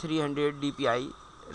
300 DPI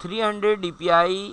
300 DPI,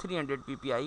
300 PPI,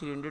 300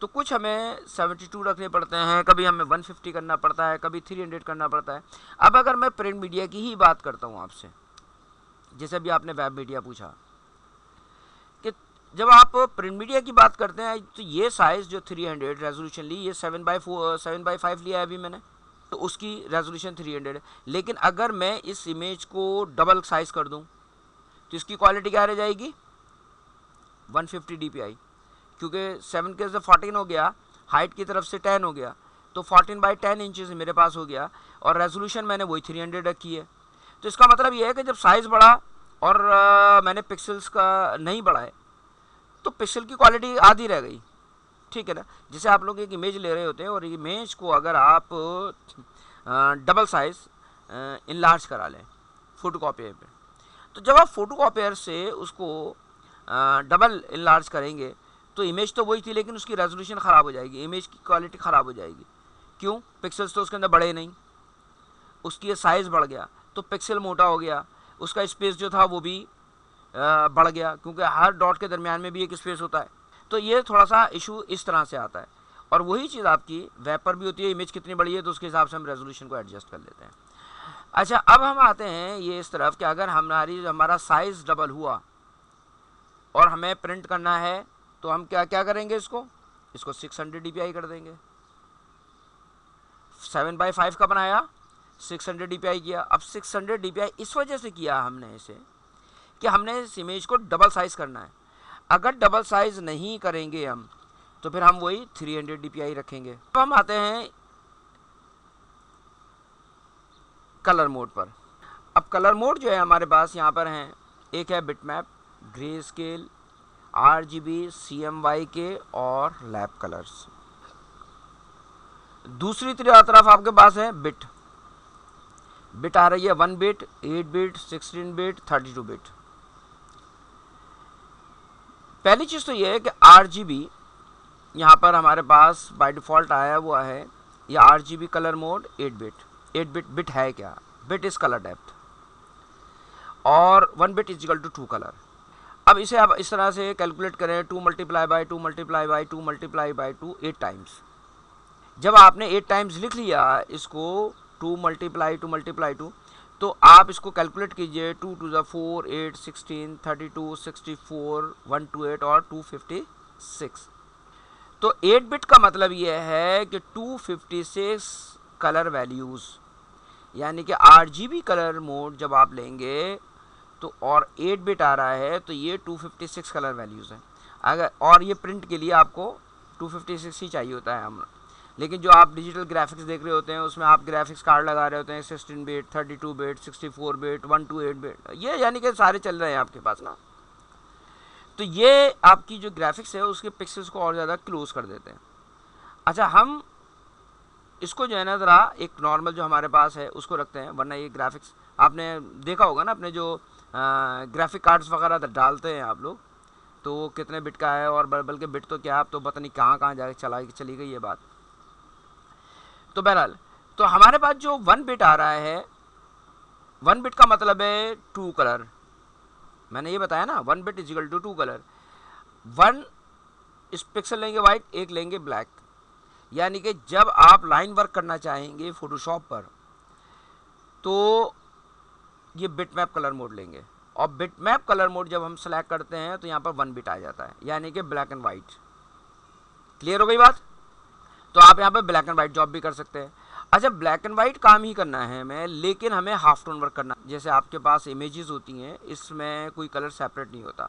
तो कुछ हमें 72 रखने पड़ते हैं, कभी हमें 150 करना पड़ता है, कभी 300 करना पड़ता है। अब अगर मैं प्रिंट मीडिया की ही बात करता हूँ आपसे, जैसे भी आपने वेब मीडिया पूछा, कि जब आप प्रिंट मीडिया की बात करते हैं तो ये साइज़ जो 300 रेजोल्यूशन ली, ये 7x5 लिया है अभी मैंने, तो उसकी रेजोल्यूशन 300 है। लेकिन अगर मैं इस इमेज को डबल साइज़ कर दूँ तो इसकी क्वालिटी क्या रह जाएगी, 150 dpi, क्योंकि 7 के से 14 हो गया, हाइट की तरफ से 10 हो गया, तो 14/10 इंचेस मेरे पास हो गया, और रेजोल्यूशन मैंने वही 300 रखी है। तो इसका मतलब ये है कि जब साइज़ बढ़ा और मैंने पिक्सल्स का नहीं बढ़ाए तो पिक्सल की क्वालिटी आधी रह गई, ठीक है ना। जैसे आप लोग एक इमेज ले रहे होते हैं और इमेज को अगर आप डबल साइज़ इनलार्ज करा लें फोटोकॉपियर पे, तो जब आप फोटोकॉपियर से उसको डबल इनलार्ज करेंगे तो इमेज तो वही थी लेकिन उसकी रेजोल्यूशन ख़राब हो जाएगी, इमेज की क्वालिटी ख़राब हो जाएगी। क्यों? पिक्सल्स तो उसके अंदर बढ़े नहीं, उसकी साइज़ बढ़ गया तो पिक्सल मोटा हो गया, उसका स्पेस जो था वो भी बढ़ गया, क्योंकि हर डॉट के दरमियान में भी एक स्पेस होता है। तो ये थोड़ा सा इशू इस तरह से आता है, और वही चीज़ आपकी वेब पर भी होती है। इमेज कितनी बड़ी है तो उसके हिसाब से हम रेजोल्यूशन को एडजस्ट कर लेते हैं। अच्छा, अब हम आते हैं ये इस तरफ कि अगर हमारा साइज़ डबल हुआ और हमें प्रिंट करना है तो हम क्या क्या करेंगे, इसको 600 dpi कर देंगे। 7x5 का बनाया, 600 dpi किया। अब 600 dpi इस वजह से किया हमने इसे कि हमने इस इमेज को डबल साइज़ करना है। अगर डबल साइज़ नहीं करेंगे हम तो फिर हम वही 300 dpi रखेंगे। अब हम आते हैं कलर मोड पर। अब कलर मोड जो है हमारे पास यहाँ पर हैं, एक है bitmap, grey scale, RGB, CMYK और लैब कलर्स। दूसरी तरफ आपके पास है बिट आ रही है 1 बिट, 8 बिट, 16 बिट, 32 बिट। पहली चीज़ तो ये है कि RGB यहाँ पर हमारे पास बाय डिफ़ॉल्ट आया हुआ है, ये RGB colour mode 8 bit. Bit है क्या? बिट इज़ कलर डेप्थ, और 1 bit is equal to 2 colour. अब इसे आप इस तरह से कैलकुलेट करें, 2 × 2 × 2 × 2 8 टाइम्स। जब आपने 8 टाइम्स लिख लिया इसको, 2 × 2 तो आप इसको कैलकुलेट कीजिए, 2 × 2 = 4, 8, 16, 32, 64, 128 और 256। तो 8 बिट का मतलब ये है कि 256 कलर वैल्यूज़, यानी कि RGB कलर मोड जब आप लेंगे तो और 8 बिट आ रहा है तो ये 256 कलर वैल्यूज़ हैं। अगर और ये प्रिंट के लिए आपको 256 ही चाहिए होता है हम, लेकिन जो आप डिजिटल ग्राफिक्स देख रहे होते हैं उसमें आप ग्राफिक्स कार्ड लगा रहे होते हैं 16 बिट, 32 बिट, 64 बिट, 128 बिट, ये यानी कि सारे चल रहे हैं आपके पास ना। तो ये आपकी जो ग्राफिक्स है उसके पिक्सल्स को और ज़्यादा क्लोज कर देते हैं। अच्छा, हम इसको जो है ना ज़रा एक नॉर्मल जो हमारे पास है उसको रखते हैं, वरना ये ग्राफिक्स आपने देखा होगा ना, अपने जो ग्राफिक कार्ड्स वगैरह डालते हैं आप लोग, तो वो कितने बिट का है, और बल्कि बिट तो क्या, आप तो पता नहीं कहाँ कहाँ जाके चली गई ये बात। तो बहरहाल, तो हमारे पास जो 1 बिट आ रहा है, 1 बिट का मतलब है 2 कलर। मैंने ये बताया ना, 1 bit is equal to 2 colour. 1 इस पिक्सल लेंगे वाइट, एक लेंगे ब्लैक, यानी कि जब आप लाइन वर्क करना चाहेंगे फोटोशॉप पर तो ये बिटमैप कलर मोड लेंगे, और बिटमैप कलर मोड जब हम सेलेक्ट करते हैं तो यहाँ पर 1 बिट आ जाता है, यानी कि ब्लैक एंड वाइट। क्लियर हो गई बात? तो आप यहाँ पर ब्लैक एंड वाइट जॉब भी कर सकते हैं। अच्छा, ब्लैक एंड वाइट काम ही करना है हमें, लेकिन हमें हाफ टोन वर्क करना, जैसे आपके पास इमेजेस होती हैं इसमें कोई कलर सेपरेट नहीं होता,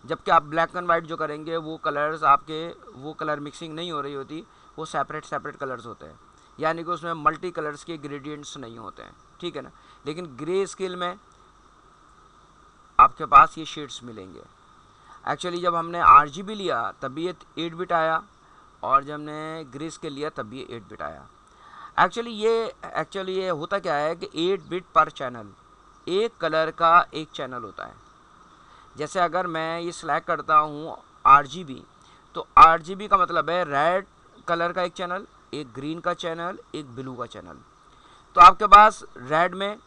जबकि आप ब्लैक एंड वाइट जो करेंगे वो कलर्स आपके, वो कलर मिक्सिंग नहीं हो रही होती, वो सेपरेट कलर्स होते हैं, यानी कि उसमें मल्टी कलर्स के ग्रेडियंट्स नहीं होते हैं, ठीक है ना। लेकिन ग्रे स्केल में आपके पास ये शेड्स मिलेंगे। एक्चुअली जब हमने RGB लिया तब भी ये 8 बिट आया, और जब हमने ग्रे स्केल लिया तब भी ये 8 बिट आया। एक्चुअली ये होता क्या है कि 8 बिट पर चैनल, एक कलर का एक चैनल होता है। जैसे अगर मैं ये सेलेक्ट करता हूँ RGB, तो RGB का मतलब है रेड कलर का एक चैनल, एक ग्रीन का चैनल, एक ब्लू का चैनल। तो आपके पास रेड में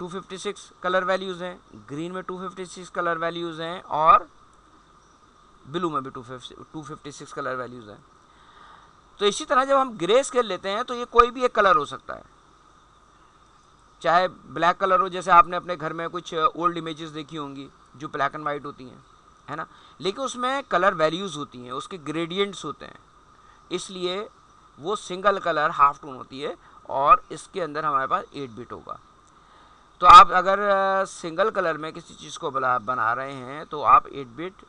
256 कलर वैल्यूज़ हैं, ग्रीन में 256 कलर वैल्यूज़ हैं, और ब्लू में भी 256 कलर वैल्यूज़ हैं। तो इसी तरह जब हम ग्रे स्केल लेते हैं तो ये कोई भी एक कलर हो सकता है, चाहे ब्लैक कलर हो, जैसे आपने अपने घर में कुछ ओल्ड इमेजेस देखी होंगी जो ब्लैक एंड वाइट होती हैं, है ना, लेकिन उसमें कलर वैल्यूज़ होती हैं, उसके ग्रेडियंट्स होते हैं, इसलिए वो सिंगल कलर हाफ टोन होती है, और इसके अंदर हमारे पास 8 बिट होगा। तो आप अगर सिंगल कलर में किसी चीज़ को बना रहे हैं तो आप 8 बिट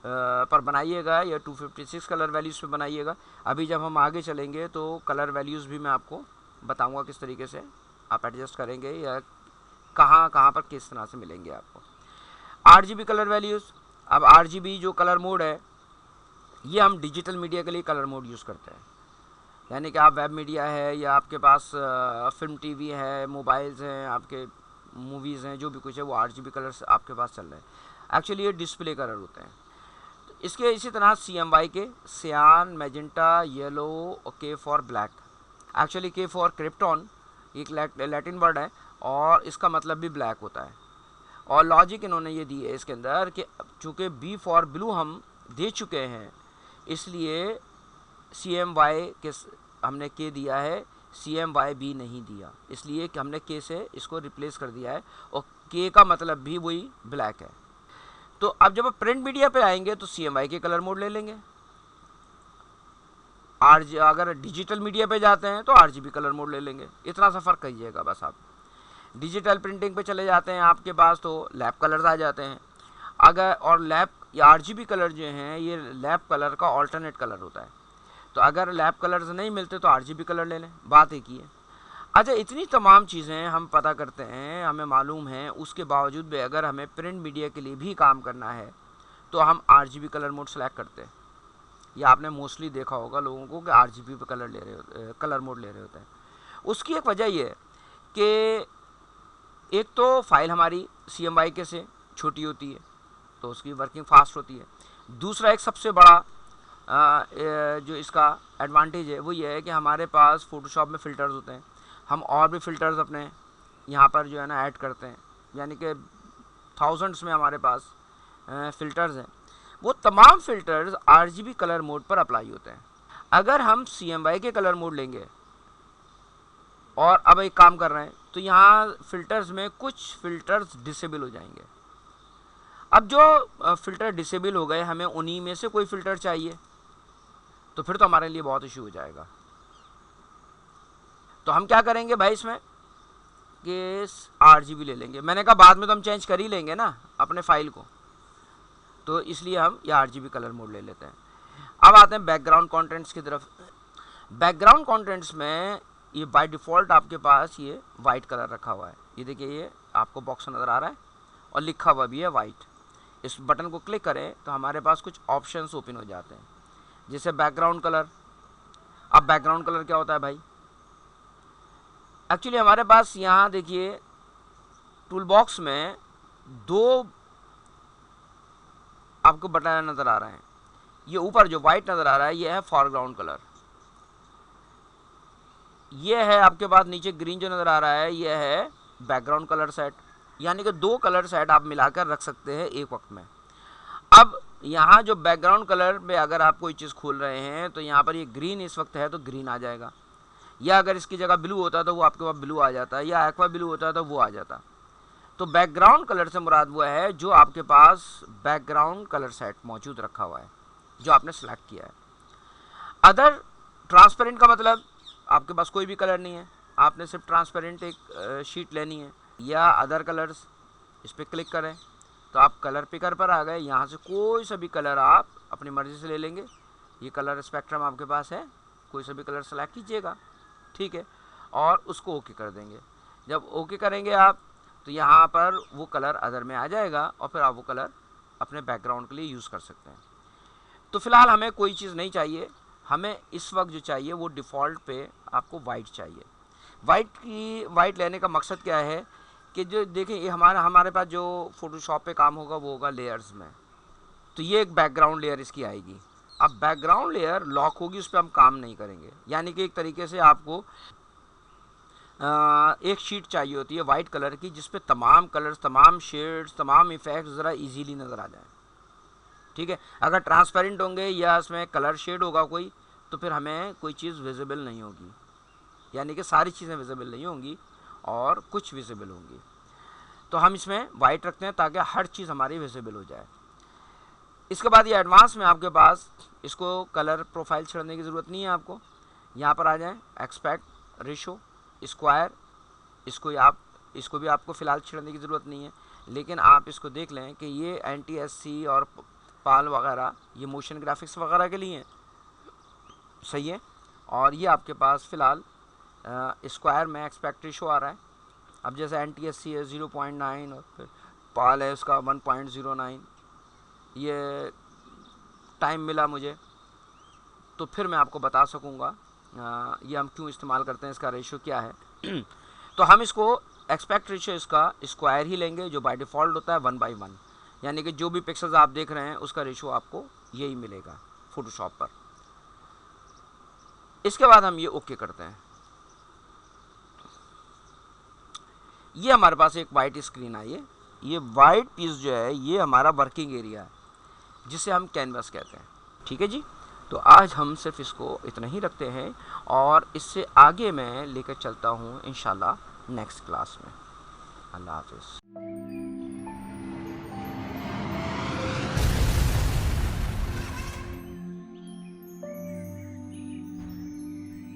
पर बनाइएगा या 256 कलर वैल्यूज़ पे बनाइएगा। अभी जब हम आगे चलेंगे तो कलर वैल्यूज़ भी मैं आपको बताऊंगा किस तरीके से आप एडजस्ट करेंगे या कहाँ कहाँ पर किस तरह से मिलेंगे आपको। RGB कलर वैल्यूज़, अब RGB जो कलर मोड है ये हम डिजिटल मीडिया के लिए कलर मोड यूज़ करते हैं, यानी कि आप वेब मीडिया है या आपके पास फिल्म टीवी है, मोबाइल्स हैं, आपके मूवीज़ हैं, जो भी कुछ है वो RGB कलर्स आपके पास चल रहे हैं। एक्चुअली ये डिस्प्ले कलर होते हैं। तो इसके इसी तरह CMY के सियान, magenta, yellow, K for black. Actually K for krypton एक लैटिन वर्ड है और इसका मतलब भी ब्लैक होता है। और लॉजिक इन्होंने ये दी है इसके अंदर कि चूँकि B फॉर ब्लू हम दे चुके हैं, इसलिए CMY के हमने K दिया है, CMYB नहीं दिया, इसलिए कि हमने K से इसको रिप्लेस कर दिया है, और K का मतलब भी वही ब्लैक है। तो अब जब आप प्रिंट मीडिया पे आएंगे तो CMY के कलर मोड ले लेंगे, अगर डिजिटल मीडिया पे जाते हैं तो RGB कलर मोड ले लेंगे। इतना सा फ़र्क करिएगा बस आप। डिजिटल प्रिंटिंग पे चले जाते हैं आपके पास तो लैप कलर्स आ जाते हैं, अगर और लैप या RGB कलर जो हैं ये लैप कलर का ऑल्टरनेट कलर होता है, तो अगर लैप कलर्स नहीं मिलते तो RGB कलर ले लें, बात एक ही है। अच्छा, इतनी तमाम चीज़ें हम पता करते हैं, हमें मालूम है, उसके बावजूद भी अगर हमें प्रिंट मीडिया के लिए भी काम करना है तो हम RGB कलर मोड सेलेक्ट करते हैं। या आपने मोस्टली देखा होगा लोगों को कि RGB पे कलर मोड ले रहे होते हैं। उसकी एक वजह ये है कि एक तो फाइल हमारी CMY के से छोटी होती है तो उसकी वर्किंग फास्ट होती है। दूसरा एक सबसे बड़ा जो इसका एडवांटेज है वो ये है कि हमारे पास फ़ोटोशॉप में फ़िल्टर्स होते हैं, हम और भी फ़िल्टर्स अपने यहाँ पर जो है ना ऐड करते हैं, यानी कि थाउजेंड्स में हमारे पास फ़िल्टर्स हैं। वो तमाम फ़िल्टर्स RGB कलर मोड पर अप्लाई होते हैं। अगर हम CMY के कलर मोड लेंगे और अब एक काम कर रहे हैं तो यहाँ फ़िल्टर्स में कुछ फ़िल्टर्स डिसेबल हो जाएंगे। अब जो फ़िल्टर डिसेबल हो गए, हमें उन्हीं में से कोई फ़िल्टर चाहिए, तो फिर तो हमारे लिए बहुत इशू हो जाएगा। तो हम क्या करेंगे भाई इसमें कि RGB ले लेंगे। मैंने कहा बाद में तो हम चेंज कर ही लेंगे ना अपने फाइल को, तो इसलिए हम ये RGB कलर मोड ले लेते हैं। अब आते हैं बैकग्राउंड कंटेंट्स की तरफ। बैकग्राउंड कंटेंट्स में ये बाय डिफ़ॉल्ट आपके पास ये वाइट कलर रखा हुआ है। ये देखिए, ये आपको बॉक्स नज़र आ रहा है और लिखा हुआ भी है वाइट। इस बटन को क्लिक करें तो हमारे पास कुछ ऑप्शंस ओपन हो जाते हैं, जैसे बैकग्राउंड कलर। अब बैकग्राउंड कलर क्या होता है भाई? एक्चुअली हमारे पास यहाँ देखिए टूल बॉक्स में दो आपको बटन नज़र आ रहे हैं। ये ऊपर जो वाइट नज़र आ रहा है ये है फॉरग्राउंड कलर, ये है आपके पास नीचे ग्रीन जो नज़र आ रहा है ये है बैकग्राउंड कलर सेट। यानी कि दो कलर सेट आप मिलाकर रख सकते हैं एक वक्त में। अब यहाँ जो बैकग्राउंड कलर में अगर आप कोई चीज़ खोल रहे हैं तो यहाँ पर ये ग्रीन इस वक्त है तो ग्रीन आ जाएगा, या अगर इसकी जगह ब्लू होता तो वो आपके पास ब्लू आ जाता, या एक्वा ब्लू होता तो वो आ जाता। तो बैकग्राउंड कलर से मुराद वो है जो आपके पास बैकग्राउंड कलर सेट मौजूद रखा हुआ है जो आपने सेलेक्ट किया है। अदर ट्रांसपेरेंट का मतलब आपके पास कोई भी कलर नहीं है, आपने सिर्फ ट्रांसपेरेंट एक शीट लेनी है। या अदर कलर्स, इस पर क्लिक करें तो आप कलर पिकर पर आ गए, यहाँ से कोई सा भी कलर आप अपनी मर्ज़ी से ले लेंगे। ये कलर स्पेक्ट्रम आपके पास है, कोई सा भी कलर सेलेक्ट कीजिएगा, ठीक है, और उसको ओके कर देंगे। जब ओके करेंगे आप तो यहाँ पर वो कलर अदर में आ जाएगा और फिर आप वो कलर अपने बैकग्राउंड के लिए यूज़ कर सकते हैं। तो फ़िलहाल हमें कोई चीज़ नहीं चाहिए, हमें इस वक्त जो चाहिए वो डिफ़ॉल्ट पे आपको वाइट चाहिए। वाइट लेने का मकसद क्या है कि जो देखें ये हमारे पास जो फ़ोटोशॉप पे काम होगा वो होगा लेयर्स में, तो ये एक बैकग्राउंड लेयर इसकी आएगी। अब बैकग्राउंड लेयर लॉक होगी, उस पर हम काम नहीं करेंगे। यानी कि एक तरीके से आपको एक शीट चाहिए होती है वाइट कलर की जिस पे तमाम कलर्स, तमाम शेड्स, तमाम इफ़ेक्ट्स ज़रा इजीली नज़र आ जाए, ठीक है। अगर ट्रांसपेरेंट होंगे या इसमें कलर शेड होगा कोई तो फिर हमें कोई चीज़ विजिबल नहीं होगी, यानी कि सारी चीज़ें विजिबल नहीं होंगी और कुछ विजिबल होंगी। तो हम इसमें वाइट रखते हैं ताकि हर चीज़ हमारी विजिबल हो जाए। इसके बाद ये एडवांस में आपके पास इसको कलर प्रोफाइल छिड़ने की ज़रूरत नहीं है आपको। यहाँ पर आ जाएं, एक्सपेक्ट रेशो स्क्वायर, इसको भी आपको फ़िलहाल छिड़ने की ज़रूरत नहीं है, लेकिन आप इसको देख लें कि ये NTSC और पाल वगैरह ये मोशन ग्राफिक्स वगैरह के लिए हैं, सही है। और ये आपके पास फ़िलहाल स्क्वायर में एक्सपेक्ट रेशो आ रहा है। अब जैसे NTSC है 0.9 और फिर पाल है उसका 1.09, ये टाइम मिला मुझे तो फिर मैं आपको बता सकूँगा ये हम क्यों इस्तेमाल करते हैं, इसका रेशो क्या है। तो हम इसको एक्सपेक्ट रेशो इसका स्क्वायर ही लेंगे, जो बाय डिफ़ॉल्ट होता है 1/1, यानी कि जो भी पिक्सल्स आप देख रहे हैं उसका रेशो आपको यही मिलेगा फोटोशॉप पर। इसके बाद हम ये ओके करते हैं। ये हमारे पास एक वाइट स्क्रीन आई है। ये वाइट पीस जो है ये हमारा वर्किंग एरिया है, जिसे हम कैनवस कहते हैं, ठीक है जी। तो आज हम सिर्फ इसको इतना ही रखते हैं और इससे आगे मैं लेकर चलता हूँ इंशाल्लाह नेक्स्ट क्लास में। अल्लाह हाफ़िज़।